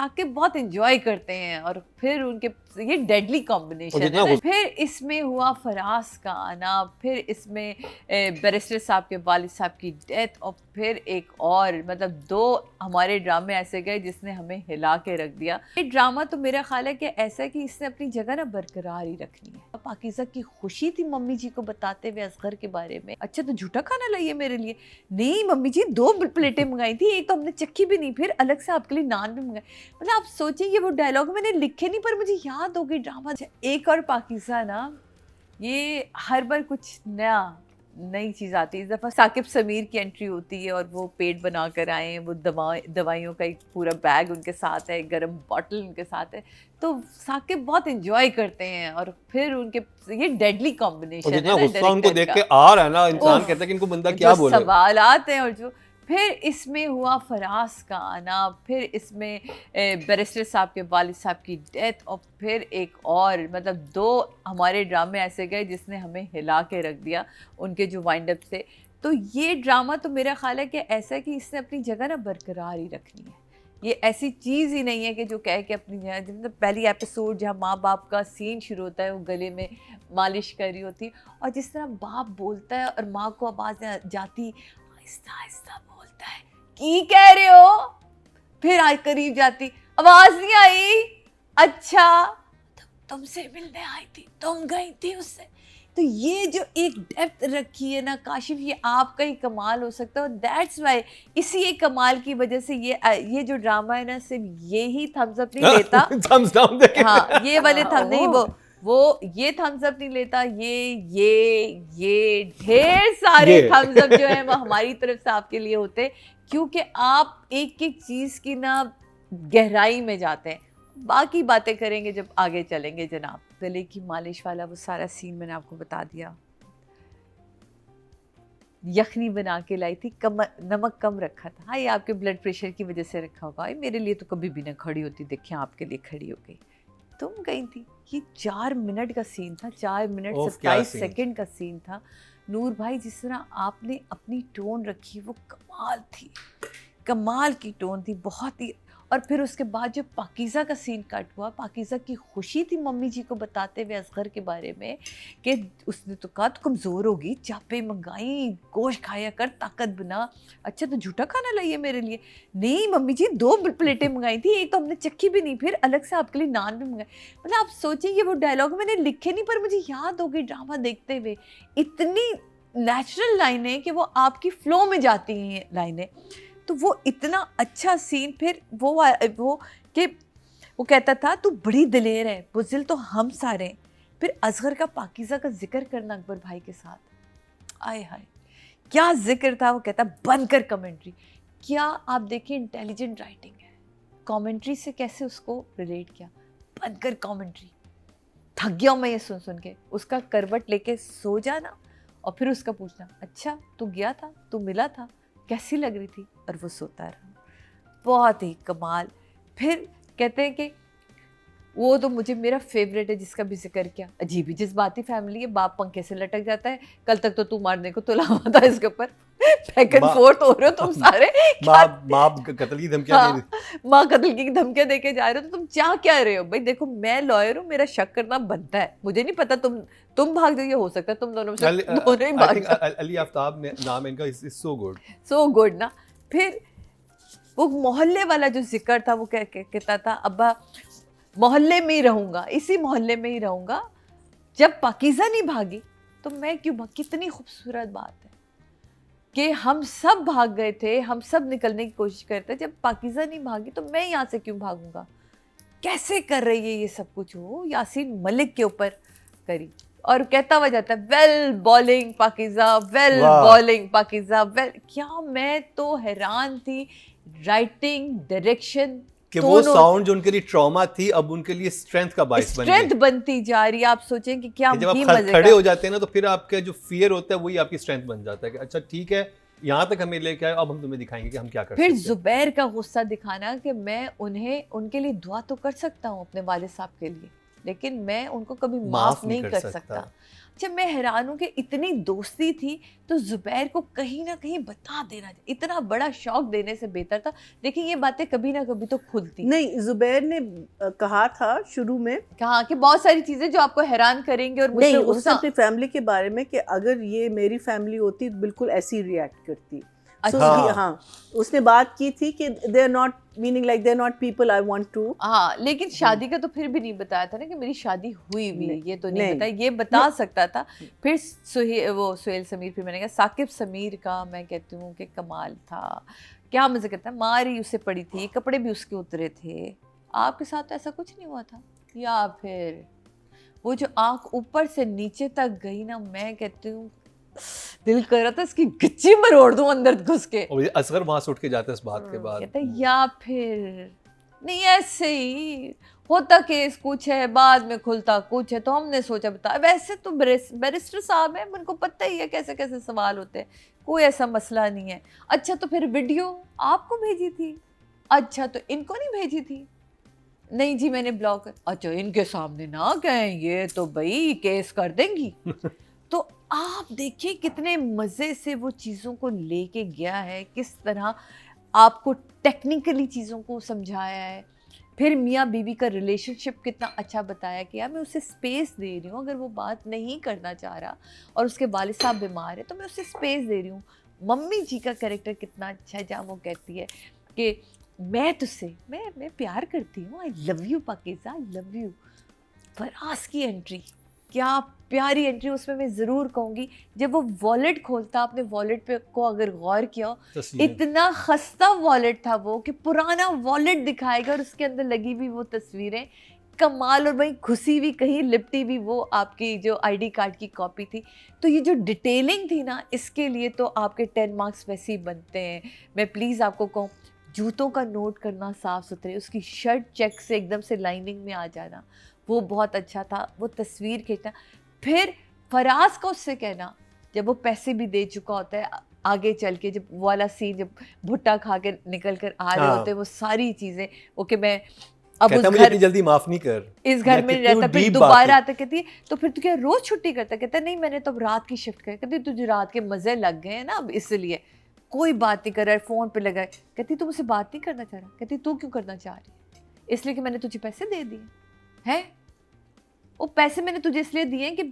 साकिब बहुत एंजॉय करते हैं और फिर उनके ये डेडली कॉम्बिनेशन जितना है। फिर इसमें हुआ फराज का आना, फिर इसमें बैरिस्टर साहब के वालिद साहब की डेथ, और फिर एक और मतलब दो हमारे ड्रामे ऐसे गए जिसने हमें हिला के रख दिया। ये ड्रामा तो मेरा ख्याल है कि ऐसा है कि इसने अपनी जगह ना बरकरार ही रखनी है। पाकीज़ा की खुशी थी मम्मी जी को बताते हुए असगर के बारे में, अच्छा तो झूठा खाना लाइए मेरे लिए। नहीं मम्मी जी 2 प्लेटें मंगाई थी, एक तो हमने चक्की भी नहीं, फिर अलग से आपके लिए नान भी मंगाए। मतलब आप सोचिए ये वो डायलॉग मैंने लिखे नहीं पर मुझे याद हो गई ड्रामा। एक और पाकीज़ा ना, ये हर बार कुछ नया नई चीज़ आती है। इस दफ़ा साकिब समीर की एंट्री होती है और वो पेट बना कर आए हैं, वो दवाइयों का एक पूरा बैग उनके साथ है, गर्म बॉटल उनके साथ है, तो साकिब बहुत एंजॉय करते हैं और फिर उनके ये डेडली कॉम्बिनेशन है जितना ना गुस्सा उनको देख डायरेक्टर के का। आ रहा है ना, इंसान कहता है कि इनको बंदा क्या जो बोले। सवालात हैं और जो फिर इसमें हुआ फराज का आना, फिर इसमें बैरिस्टर साहब के वालिद साहब की डेथ, और फिर एक और मतलब दो हमारे ड्रामे ऐसे गए जिसने हमें हिला के रख दिया उनके जो वाइंड अप से। तो ये ड्रामा तो मेरा ख्याल है कि ऐसा है कि इसने अपनी जगह ना बरकरार ही रखनी है। ये ऐसी चीज़ ही नहीं है कि जो कह के अपनी जगह, मतलब पहली एपिसोड जहाँ माँ बाप का सीन शुरू होता है, वो गले में मालिश कर रही होती और जिस तरह बाप बोलता है और माँ को आवाज़ जाती, आहिस्ता आहिस्ता बोलता है की कह रहे हो, फिर आज करीब जाती, आवाज़ नहीं आई, अच्छा तुमसे मिलने आई थी, तुम गई थी उससे। तो ये जो एक डेप्थ रखी है ना काशिफ, ये आपका ही कमाल हो सकता है। दैट्स वाई इसी एक कमाल की वजह से ये जो ड्रामा है ना, सिर्फ ये ही थम्स अप नहीं लेता। थम्स डाउन देके। हाँ ये वाले थम नहीं, वो ये थम्स अप नहीं लेता, ये ढेर सारे थम्स अप जो है वो हमारी तरफ से आपके लिए होते, क्योंकि आप एक एक चीज़ की ना गहराई में जाते हैं। बाकी बातें करेंगे जब आगे चलेंगे जनाब। गले की मालिश वाला वो सारा सीन मैंने आपको बता दिया। यखनी बना के लाई थी, नमक कम रखा था। हाँ ये आपके ब्लड प्रेशर की वजह से रखा होगा। मेरे लिए तो कभी भी ना खड़ी होती, देखिए आपके लिए खड़ी हो गई। तुम गई थी। ये 4 मिनट का सीन था, 4 मिनट 27 सेकंड का सीन था। नूर भाई जिस तरह आपने अपनी टोन रखी वो कमाल थी, कमाल की टोन थी बहुत ही। और फिर उसके बाद जो पाकीज़ा का सीन कट हुआ, पाकीज़ा की खुशी थी मम्मी जी को बताते हुए असगर के बारे में कि उसने तो कहा तो कमज़ोर होगी, चापे मंगाई, गोश्त खाया कर, ताकत बना। अच्छा तो झूठा खाना लाइए मेरे लिए। नहीं मम्मी जी 2 प्लेटें मंगाई थी, एक तो हमने चक्की भी नहीं, फिर अलग से आपके लिए नान भी मंगाए। मतलब आप सोचिए ये वो डायलॉग मैंने लिखे नहीं पर मुझे याद हो गई ड्रामा देखते हुए। इतनी नेचुरल लाइनें कि वो आपकी फ्लो में जाती हैं लाइनें। तो वो इतना अच्छा सीन। फिर वो कि वो कहता था तू बड़ी दिलेर है, बुज़िल तो हम सारे हैं। फिर असगर का पाकीज़ा का जिक्र करना अकबर भाई के साथ, आय हाय क्या जिक्र था। वो कहता बनकर कमेंट्री। क्या आप देखिए इंटेलिजेंट राइटिंग है, कमेंट्री से कैसे उसको रिलेट किया। बनकर कमेंट्री, थक गया मैं ये सुन सुन के। उसका करवट लेके सो जाना और फिर उसका पूछना, अच्छा तू गया था, तू मिला था, कैसी लग रही थी, और वो सोता रहा। बहुत ही कमाल। फिर कहते हैं कि वो तो मुझे मेरा फेवरेट है जिसका भी जिक्र किया, अजीब ही जज्बाती फैमिली है, बाप पंखे से लटक जाता है, कल तक तो तू मारने को तुला हुआ था इसके ऊपर, बैक एंड फोर्थ हो रहे हो तुम सारे। माँ कत्ल की धमकियां दे रही, माँ कत्ल की धमकियां देके जा रहे हो, तो तुम चाह क्या रहे हो भाई। देखो मैं लॉयर हूँ, मेरा शक करना बनता है, मुझे नहीं पता तुम भाग जाइए, हो सकता है तुम दोनों में से दोनों ही भाग जाओ। अली आफ्ताब ने नाम इनका is so good, so good ना। फिर वो मोहल्ले वाला जो जिक्र था, वो कहता था अब्बा मोहल्ले में ही रहूंगा, इसी मोहल्ले में ही रहूंगा, जब पाकीज़ा नहीं भागी तो मैं क्यों भाग। कितनी खूबसूरत बात है कि हम सब भाग गए थे, हम सब निकलने की कोशिश करते, जब पाकीज़ा नहीं भागी तो मैं यहाँ से क्यों भागूंगा। कैसे कर रही है ये सब कुछ, वो यासीन मलिक के ऊपर करी। और कहता हुआ जाता है well bowling Pakeezah, well bowling Pakeezah, well. क्या मैं तो हैरान थी, राइटिंग डायरेक्शन कि वो साउंड जो उनके लिए ट्रॉमा थी अब उनके लिए स्ट्रेंथ का बाइस बन गई, स्ट्रेंथ बनती जा रही है। आप सोचें कि क्या जब आप खड़े हो जाते हैं ना तो फिर आपका जो फियर होता है वही आपकी स्ट्रेंथ बन जाता है कि अच्छा ठीक है यहाँ तक हमें लेके आए, अब हम तुम्हें दिखाएंगे कि हम क्या कर सकते हैं। फिर जुबैर का गुस्सा दिखाना कि मैं उन्हें उनके लिए दुआ तो कर सकता हूँ अपने वालिद साहब के लिए, लेकिन मैं उनको कभी माफ नहीं कर सकता। जब मैं हैरान हूँ कि इतनी दोस्ती थी तो जुबैर को कहीं ना कहीं बता देना चाहिए, इतना बड़ा शौक देने से बेहतर था। देखिए ये बातें कभी ना कभी तो खुलती। नहीं, जुबैर ने कहा था शुरू में, कहा कि बहुत सारी चीजें जो आपको हैरान करेंगे और मुझसे नहीं, उसने गुस्सा। अपनी फैमिली के बारे में कि अगर ये मेरी फैमिली होती तो बिल्कुल ऐसी रिएक्ट करती। अच्छा। हाँ, उसने बात की थी कि they are not meaning like they are not people I want to. हाँ, लेकिन शादी का तो फिर भी नहीं बताया था ना कि मेरी शादी हुई हुई है, ये तो नहीं बताया। ये बता सकता था। फिर सुहेल समीर, फिर मैंने कहा साकिब समीर का मैं कहती हूँ कि कमाल था, क्या मजे करता है, मारी उसे पड़ी थी, कपड़े भी उसके उतरे थे। आपके साथ तो ऐसा कुछ नहीं हुआ था? या फिर वो जो आंख ऊपर से नीचे तक गई ना, मैं कहती हूँ दिल कर रहा था इसकी गिच्ची मरोड़ दूं अंदर घुस के। और असगर वहां से उठ के जाता है इस बात के बाद। कहता है या फिर नहीं, ऐसे ही होता केस कुछ है, बाद में खुलता कुछ है, तो हमने सोचा बता। वैसे तो बैरिस्टर साहब हैं, उनको पता ही है कैसे कैसे सवाल होते हैं, कोई ऐसा मसला नहीं है। अच्छा तो फिर वीडियो आपको भेजी थी? अच्छा तो इनको नहीं भेजी थी? नहीं जी मैंने ब्लॉक कर। अच्छा इनके सामने ना कहें, ये तो भाई केस कर देंगी। तो आप देखिए कितने मज़े से वो चीज़ों को लेके गया है, किस तरह आपको टेक्निकली चीज़ों को समझाया है। फिर मियाँ बीवी का रिलेशनशिप कितना अच्छा बताया कि यार मैं उसे स्पेस दे रही हूँ, अगर वो बात नहीं करना चाह रहा और उसके वालिद साहब बीमार है तो मैं उसे स्पेस दे रही हूँ। मम्मी जी का कैरेक्टर कितना अच्छा है, जहाँ वो कहती है कि मैं तुझसे मैं प्यार करती हूँ, I love you Pakeezah, I love you. Faraz की एंट्री, क्या प्यारी एंट्री। उसमें मैं ज़रूर कहूँगी जब वो वॉलेट खोलता, अपने वॉलेट पे को अगर गौर किया हो, इतना खस्ता वॉलेट था वो कि पुराना वॉलेट दिखाएगा और उसके अंदर लगी हुई वो तस्वीरें कमाल, और वहीं घुसी हुई कहीं लिपटी हुई वो आपकी जो आईडी कार्ड की कॉपी थी। तो ये जो डिटेलिंग थी ना, इसके लिए तो आपके 10 मार्क्स वैसे ही बनते हैं। मैं प्लीज़ आपको कहूँ जूतों का नोट करना साफ़ सुथरे, उसकी शर्ट चेक से एकदम से लाइनिंग में आ जाना, वो बहुत अच्छा था। वो तस्वीर खींचना, फिर फराज का उससे कहना जब वो पैसे भी दे चुका होता है, आगे चल के जब वो वाला सीन, जब भुट्टा खा के निकल कर आ रहे होते हैं, वो सारी चीज़ें, ओके मैं अब उस घर जल्दी माफ नहीं कर, इस घर में रहता, फिर दोबारा आता, कहती तो फिर तू क्या रोज छुट्टी करता? कहता नहीं मैंने तो रात की शिफ्ट कर। कहती तुझे रात के मजे लग गए हैं ना अब, इसलिए कोई बात नहीं कर रहा है, फोन पे लगा है। कहती तू मुझसे बात नहीं करना चाह रहा? कहती तू क्यों करना चाह रही है? इसलिए कि मैंने तुझे पैसे दे दिए हैं। वो पैसे मैंने तुझे इसलिए दिए हैं कि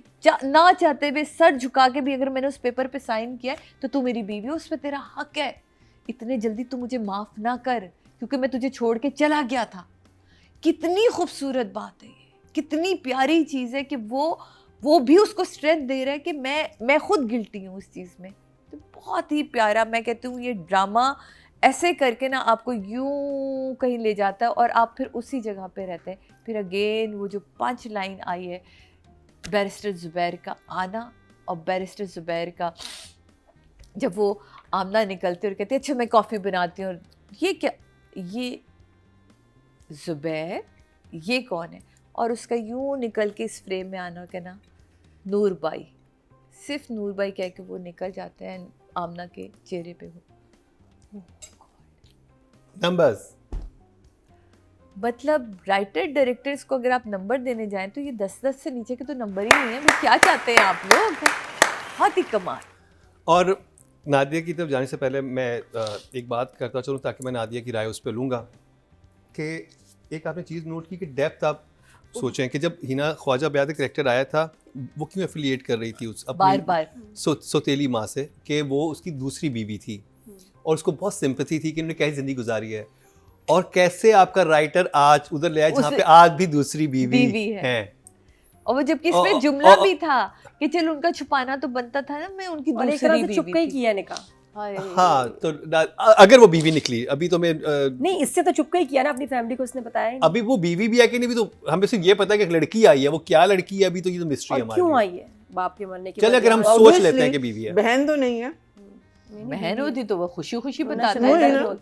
ना चाहते हुए सर झुका के भी अगर मैंने उस पेपर पे साइन किया है तो तू मेरी बीवी हो, उस पर तेरा हक है। इतने जल्दी तू मुझे माफ़ ना कर क्योंकि मैं तुझे छोड़ के चला गया था। कितनी खूबसूरत बात है ये, कितनी प्यारी चीज़ है कि वो भी उसको स्ट्रेंथ दे रहा है कि मैं खुद गिल्टी हूँ इस चीज़ में। तो बहुत ही प्यारा, मैं कहती हूँ ये ड्रामा ऐसे करके ना आपको यूं कहीं ले जाता है और आप फिर उसी जगह पे रहते हैं। फिर अगेन वो जो 5 लाइन आई है बैरिस्टर ज़ुबैर का आना, और बैरिस्टर ज़ुबैर का जब वो आमना निकलते और कहते अच्छा मैं कॉफ़ी बनाती हूँ, ये क्या, ये ज़ुबैर ये कौन है, और उसका यूं निकल के इस फ्रेम में आना, कहना नूर बाई, सिर्फ नूर बाई कह के वो निकल जाते हैं आमना के चेहरे पे। हो नंबर्स, मतलब राइटर डायरेक्टर्स को अगर आप नंबर देने जाएं तो ये 10-10 से नीचे के तो नंबर ही नहीं है। वो क्या चाहते हैं आप लोग? बहुत ही कमाल। और नादिया की तरफ जाने से पहले मैं एक बात करता चलूँ ताकि मैं नादिया की राय उस पर लूँगा कि एक आपने चीज़ नोट की कि डेप्थ आप सोचें कि जब हिना ख्वाजा ब्याद कैरेक्टर आया था वो क्यों एफिलिएट कर रही थी उस बार सौतेली माँ से कि वो उसकी दूसरी बीवी थी और उसको बहुत सिंपैथी थी कि उन्होंने कैसी ज़िंदगी गुजारी है, और कैसे आपका राइटर आज उधर ले आया जहाँ पे आज भी दूसरी बीवी है। और वो जबकि इसमें जुमला भी था कि चल उनका छुपाना तो बनता था ना, मैं उनकी दूसरी बीवी चुप ही किया निकाह। हाँ तो अगर वो बीवी निकली, अभी तो मैं नहीं इससे तो चुप ही किया ना, अपनी फैमिली को उसने बताया। अभी वो बीवी भी है कि नहीं, भी तो हमें सिर्फ ये पता है कि एक लड़की आई है, वो क्या लड़की है अभी तो ये तो मिस्ट्री है हमारी। क्यों आई है बाप के मरने के बाद? चल अगर हम सोच लेते हैं कि बीवी है, बहन तो नहीं है, बहन होती तो वो खुशी खुशी होना बताता है।